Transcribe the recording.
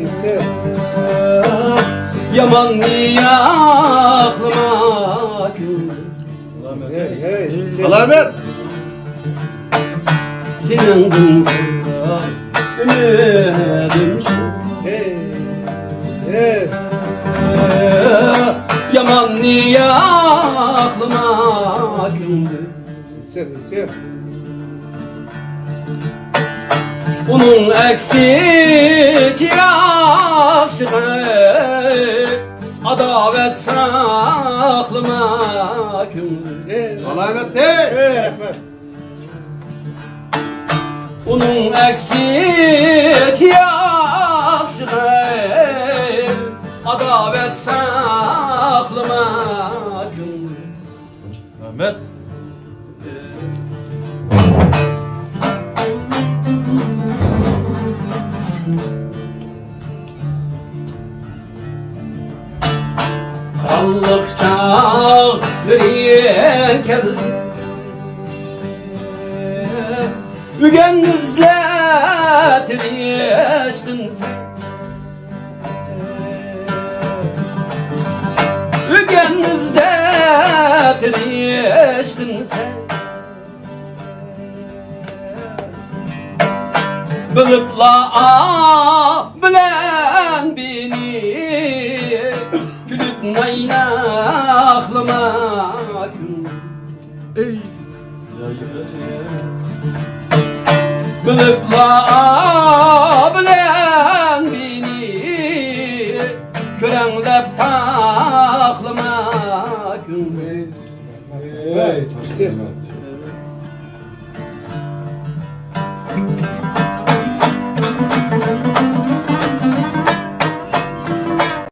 ise Yaman niye aklıma güldü. Alamet. Senin dımsında ümidim şu. Yaman niye aklıma güldü. Ise Onun eksik yakşığı adavet saklıma güldü. Alamet de. Onun eksik yakşığı adavet saklıma güldü. Ahmet. Karanlıkça yürüyen geldi Ügenizle tiriştin sen Ügenizle tiriştin sen Bılıpla